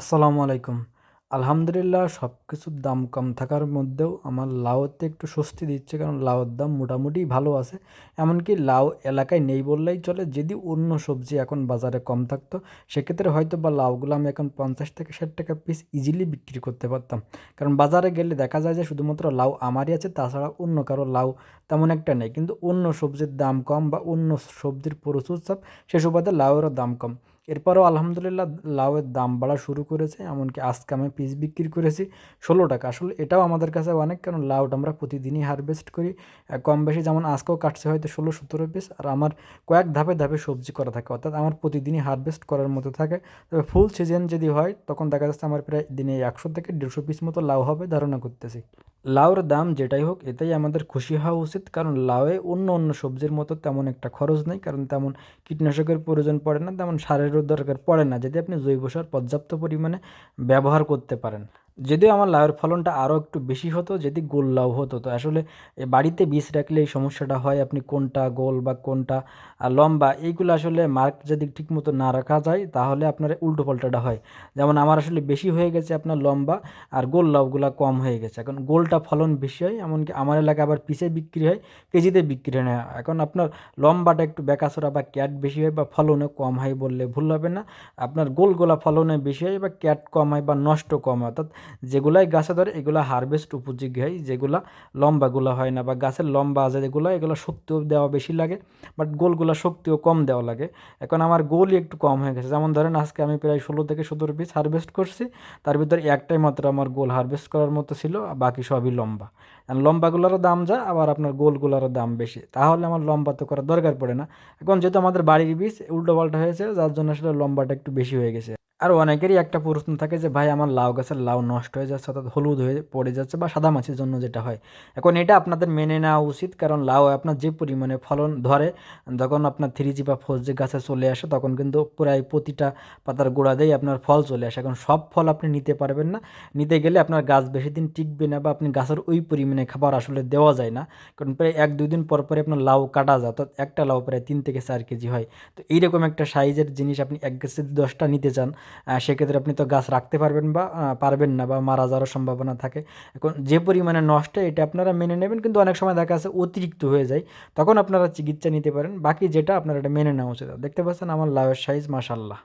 আসসালামু আলাইকুম। আলহামদুলিল্লাহ সবকিছুর দাম কম থাকার মধ্যেও আমার লাউতে একটু স্বস্তি দিচ্ছে, কারণ লাউয়ের দাম মোটামুটি ভালো আছে। এমনকি লাউ এলাকায় নেই বললেই চলে। যদি অন্য সবজি এখন বাজারে কম থাকতো, সেক্ষেত্রে হয়তো বা লাউগুলো আমি এখন ৫০ থেকে ৬০ টাকা পিস ইজিলি বিক্রি করতে পারতাম। কারণ বাজারে গেলে দেখা যায় যে শুধুমাত্র লাউ আমারই আছে, তাছাড়া অন্য কারো লাউ তেমন একটা নেই। কিন্তু অন্য সবজির দাম কম বা অন্য সবজির প্রচুর চাপ, সে সুবাদে লাউয়েরও দাম কম। এরপরেও আলহামদুলিল্লাহ লাউয়ের দাম বাড়া শুরু করেছে। এমনকি আজকে আমি পিস বিক্রি করেছি ১৬ টাকা। আসলে এটাও আমাদের কাছে অনেক, কারণ লাউটা আমরা প্রতিদিনই হারভেস্ট করি। কম বেশি, যেমন আজকেও কাটছে হয়তো ১৬-১৭ পিস। আর আমার কয়েক ধাপে ধাপে সবজি করা থাকে, অর্থাৎ আমার প্রতিদিনই হারভেস্ট করার মতো থাকে। তবে ফুল সিজন যদি হয়, তখন দেখা যাচ্ছে আমার প্রায় দিনে ১০০ থেকে ১৫০ পিস মতো লাউ হবে ধারণা করতেছি। লাউর দাম যেটাই হোক, এটাই আমাদের খুশি হওয়া উচিত, কারণ লাউয়ে অন্য অন্য সবজির মতো তেমন একটা খরচ নেই, কারণ তেমন কীটনাশকের প্রয়োজন পড়ে না, তেমন সারেরও দরকার পড়ে না, যদি আপনি জৈব সার পর্যাপ্ত পরিমাণে ব্যবহার করতে পারেন। যদিও আমার লাউয়ের ফলনটা আরও একটু বেশি হতো যদি গোল লাউ হতো। তো আসলে বাড়িতে বীজ রাখলে এই সমস্যাটা হয়, আপনি কোনটা গোল বা কোনটা লম্বা, এইগুলো আসলে মার্ক যদি ঠিকমতো না রাখা যায়, তাহলে আপনার উল্টো পাল্টাটা হয়। যেমন আমার আসলে বেশি হয়ে গেছে আপনার লম্বা, আর গোল লাউগুলা কম হয়ে গেছে। এখন গোলটা ফলন বেশি হয়, এমনকি আমার এলাকায় আবার পিসে বিক্রি হয়, কেজিতে বিক্রি হয় না। এখন আপনার লম্বাটা একটু বেকাছরা বা ক্যাট বেশি হয় বা ফলনে কম হয় বললে ভুল হবে না। আপনার গোলগোলা ফলনে বেশি হয় বা ক্যাট কম হয় বা নষ্ট কম হয়, অর্থাৎ যেগুলাই গাছে ধরে এগুলা হারভেস্ট উপযোগী হয়, যেগুলা লম্বাগুলো হয় না বা গাছের লম্বা আছে যেগুলো, এগুলো শক্তিও দেওয়া বেশি লাগে, বাট গোলগুলা শক্তিও কম দেওয়া লাগে। এখন আমার গোলই একটু কম হয়ে গেছে। যেমন ধরেন আজকে আমি প্রায় ১৬ থেকে ১৭ পিস হারভেস্ট করছি, তার ভিতরে একটাই মাত্র আমার গোল হারভেস্ট করার মতো ছিল, বাকি সবই লম্বা। আর লম্বাগুলোরও দাম যায়, আবার আপনার গোলগুলোরও দাম বেশি, তাহলে আমার লম্বা তো করার দরকার পড়ে না। এখন যেহেতু আমাদের বাড়ির বীজ উল্টো পাল্টা হয়েছে, যার জন্য আসলে লম্বাটা একটু বেশি হয়ে গেছে। আর অনেকেরই একটা প্রশ্ন থাকে যে ভাই আমার লাউ গাছের লাউ নষ্ট হয়ে যাচ্ছে, অর্থাৎ হলুদ হয়ে পড়ে যাচ্ছে বা সাদা মাছির জন্য যেটা হয়। এখন এটা আপনাদের মেনে নেওয়া উচিত, কারণ লাউ আপনার যে পরিমাণে ফলন ধরে, যখন আপনার 3G বা 4G গাছে চলে আসে, তখন কিন্তু প্রায় প্রতিটা পাতার গোড়াতেই আপনার ফল চলে আসে। এখন সব ফল আপনি নিতে পারবেন না, নিতে গেলে আপনার গাছ বেশি দিন টিকবে না, বা আপনি গাছের ওই পরিমাণে খাবার আসলে দেওয়া যায় না, কারণ প্রায় ১-২ দিন পর পরে আপনার লাউ কাটা যায়, অর্থাৎ একটা লাউ প্রায় ৩ থেকে ৪ কেজি হয়। তো এইরকম একটা সাইজের জিনিস আপনি এক গাছে 10টা নিতে চান, সেক্ষেত্রে আপনি তো গাছ রাখতে পারবেন বা পারবেন না, বা মারা যাওয়ার সম্ভাবনা থাকে। এখন যে পরিমাণে নষ্ট, এটা আপনারা মেনে নেবেন, কিন্তু অনেক সময় দেখা যাচ্ছে অতিরিক্ত হয়ে যায়, তখন আপনারা চিকিৎসা নিতে পারেন। বাকি যেটা আপনারা এটা মেনে নেওয়া উচিত। দেখতে পাচ্ছেন আমার লাউয়ের সাইজ মাশাআল্লাহ।